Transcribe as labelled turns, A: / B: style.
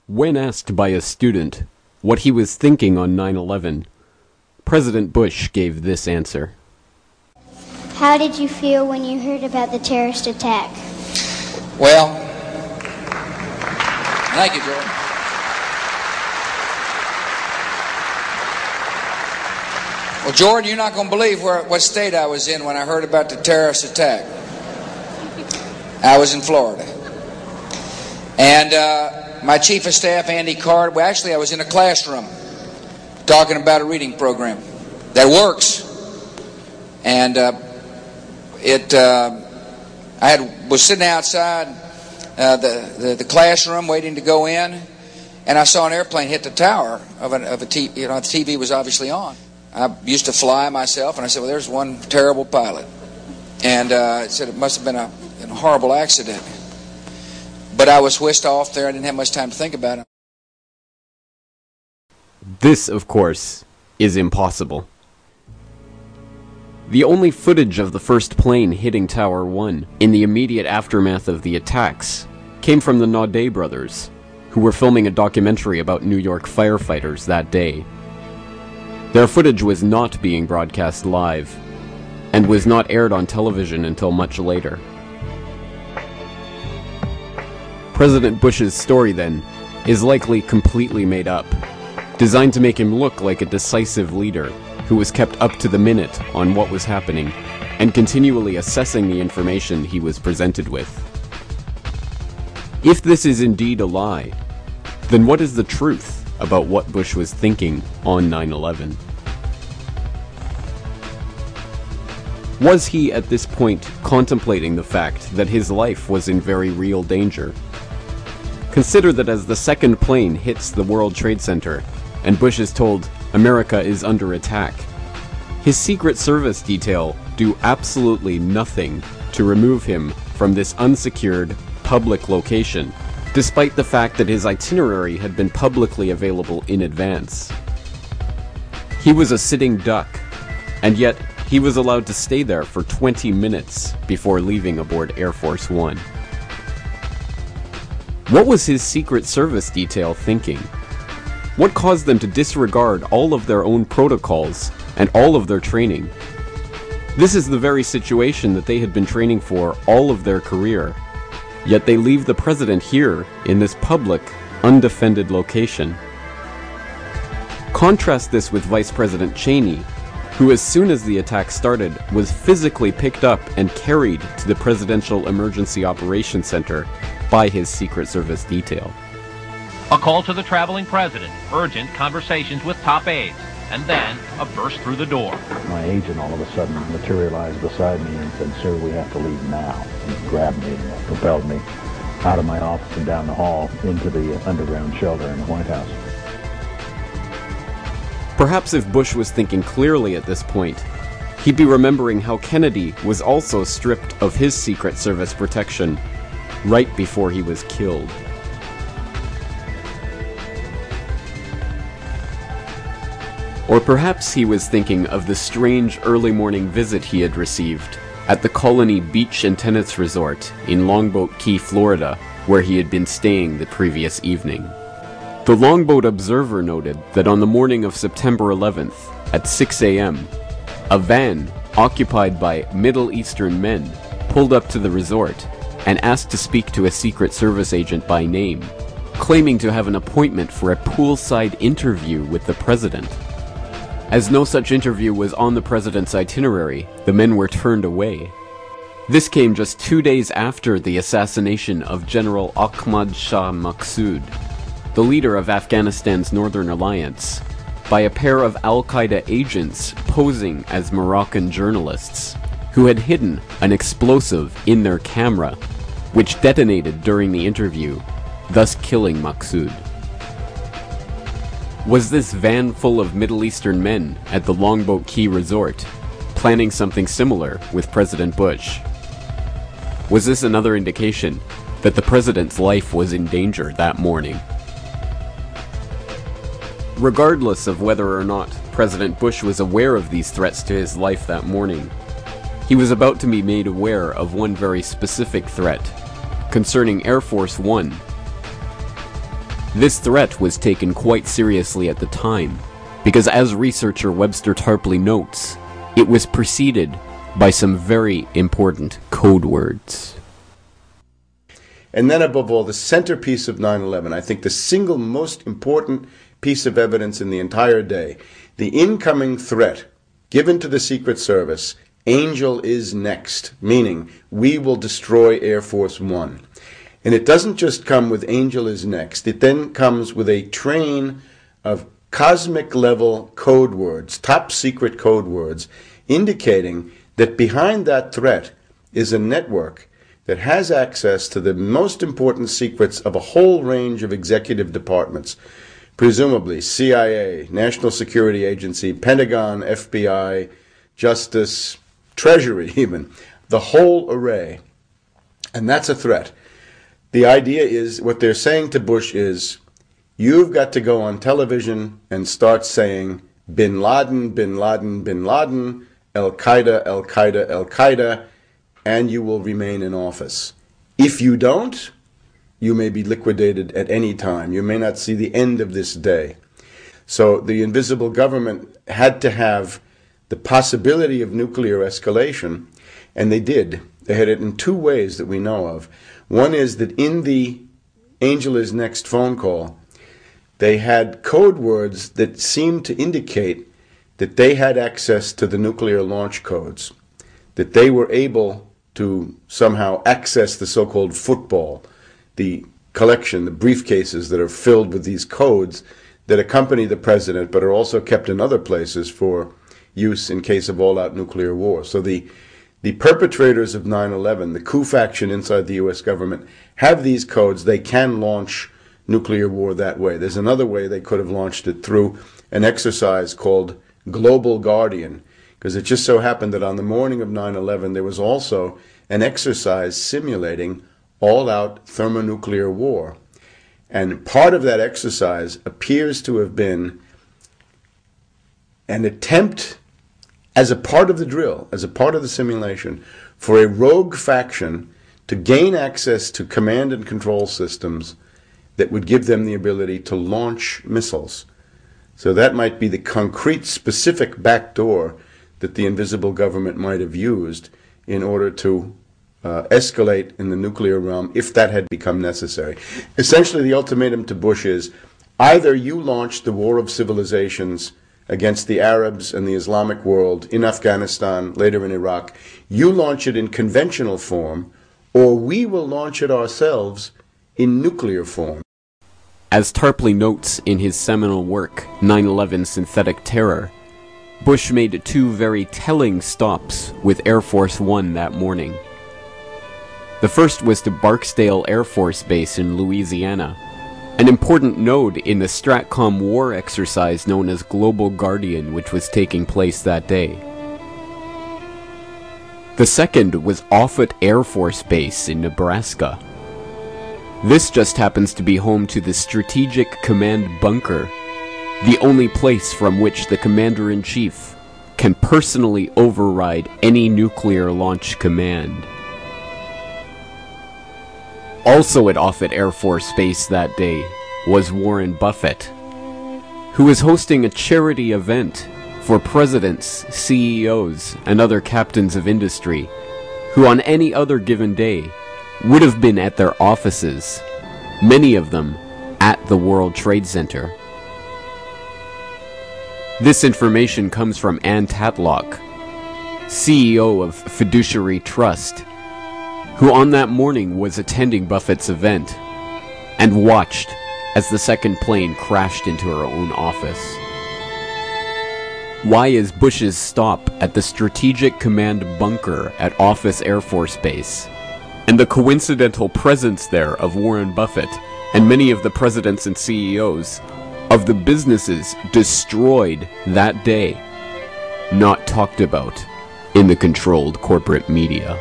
A: When asked by a student what he was thinking on 9/11, President Bush gave this answer.
B: How did you feel when you heard about the terrorist attack?
C: Well, thank you, Jordan. Well, Jordan, you're not going to believe what state I was in when I heard about the terrorist attack. I was in Florida. And my chief of staff, Andy Card, well, actually I was in a classroom talking about a reading program that works. And was sitting outside the classroom waiting to go in, and I saw an airplane hit the tower of a TV. You know, the TV was obviously on. I used to fly myself, and I said, well, there's one terrible pilot. And it said it must have been a horrible accident. But I was whisked off there. I didn't have much time to think about it.
A: This, of course, is impossible. The only footage of the first plane hitting Tower 1 in the immediate aftermath of the attacks came from the Naudet brothers, who were filming a documentary about New York firefighters that day. Their footage was not being broadcast live, and was not aired on television until much later. President Bush's story, then, is likely completely made up, designed to make him look like a decisive leader who was kept up to the minute on what was happening, and continually assessing the information he was presented with. If this is indeed a lie, then what is the truth about what Bush was thinking on 9/11? Was he at this point contemplating the fact that his life was in very real danger? Consider that as the second plane hits the World Trade Center, and Bush is told America is under attack, his Secret Service detail do absolutely nothing to remove him from this unsecured, public location, despite the fact that his itinerary had been publicly available in advance. He was a sitting duck, and yet he was allowed to stay there for 20 minutes before leaving aboard Air Force One. What was his Secret Service detail thinking? What caused them to disregard all of their own protocols and all of their training? This is the very situation that they had been training for all of their career, yet they leave the president here in this public, undefended location. Contrast this with Vice President Cheney, who as soon as the attack started was physically picked up and carried to the Presidential Emergency Operations Center by his Secret Service detail.
D: A call to the traveling president, urgent conversations with top aides, and then a burst through the door.
E: My agent all of a sudden materialized beside me and said, "Sir, we have to leave now." He grabbed me and propelled me out of my office and down the hall into the underground shelter in the White House.
A: Perhaps if Bush was thinking clearly at this point, he'd be remembering how Kennedy was also stripped of his Secret Service protection right before he was killed. Or perhaps he was thinking of the strange early morning visit he had received at the Colony Beach and Tennis Resort in Longboat Key, Florida, where he had been staying the previous evening. The Longboat Observer noted that on the morning of September 11th, at 6 a.m., a van occupied by Middle Eastern men pulled up to the resort and asked to speak to a Secret Service agent by name, claiming to have an appointment for a poolside interview with the president. As no such interview was on the president's itinerary, the men were turned away. This came just 2 days after the assassination of General Ahmad Shah Massoud, the leader of Afghanistan's Northern Alliance, by a pair of Al-Qaeda agents posing as Moroccan journalists, who had hidden an explosive in their camera, which detonated during the interview, thus killing Massoud. Was this van full of Middle Eastern men at the Longboat Key Resort planning something similar with President Bush? Was this another indication that the president's life was in danger that morning? Regardless of whether or not President Bush was aware of these threats to his life that morning, he was about to be made aware of one very specific threat concerning Air Force One. This threat was taken quite seriously at the time, because as researcher Webster Tarpley notes, it was preceded by some very important code words.
F: And then above all, the centerpiece of 9/11, I think the single most important piece of evidence in the entire day, the incoming threat given to the Secret Service, Angel is next, meaning we will destroy Air Force One. And it doesn't just come with Angel is next, it then comes with a train of cosmic level code words, top secret code words, indicating that behind that threat is a network that has access to the most important secrets of a whole range of executive departments, presumably CIA, National Security Agency, Pentagon, FBI, Justice, Treasury even, the whole array. And that's a threat. The idea is, what they're saying to Bush is, you've got to go on television and start saying, Bin Laden, Bin Laden, Bin Laden, Al-Qaeda, Al-Qaeda, Al-Qaeda, and you will remain in office. If you don't, you may be liquidated at any time. You may not see the end of this day. So the invisible government had to have the possibility of nuclear escalation, and they did. They had it in two ways that we know of. One is that in the Angel is Next phone call, they had code words that seemed to indicate that they had access to the nuclear launch codes, that they were able to somehow access the so-called football, the collection, the briefcases that are filled with these codes that accompany the president but are also kept in other places for use in case of all-out nuclear war. So the perpetrators of 9/11, the coup faction inside the U.S. government, have these codes. They can launch nuclear war that way. There's another way they could have launched it, through an exercise called Global Guardian, because it just so happened that on the morning of 9/11 there was also an exercise simulating all-out thermonuclear war. And part of that exercise appears to have been an attempt, as a part of the drill, as a part of the simulation, for a rogue faction to gain access to command and control systems that would give them the ability to launch missiles. So that might be the concrete, specific backdoor that the invisible government might have used in order to escalate in the nuclear realm if that had become necessary. Essentially, the ultimatum to Bush is, either you launch the war of civilizations against the Arabs and the Islamic world in Afghanistan, later in Iraq, you launch it in conventional form, or we will launch it ourselves in nuclear form.
A: As Tarpley notes in his seminal work, 9/11 Synthetic Terror, Bush made two very telling stops with Air Force One that morning. The first was to Barksdale Air Force Base in Louisiana, an important node in the STRATCOM war exercise known as Global Guardian, which was taking place that day. The second was Offutt Air Force Base in Nebraska. This just happens to be home to the Strategic Command Bunker, the only place from which the Commander-in-Chief can personally override any nuclear launch command. Also at Offutt Air Force Base that day was Warren Buffett, who was hosting a charity event for presidents, CEOs, and other captains of industry, who on any other given day would have been at their offices, many of them at the World Trade Center. This information comes from Ann Tatlock, CEO of Fiduciary Trust, who on that morning was attending Buffett's event and watched as the second plane crashed into her own office. Why is Bush's stop at the Strategic Command Bunker at Offutt Air Force Base, and the coincidental presence there of Warren Buffett and many of the presidents and CEOs of the businesses destroyed that day, not talked about in the controlled corporate media?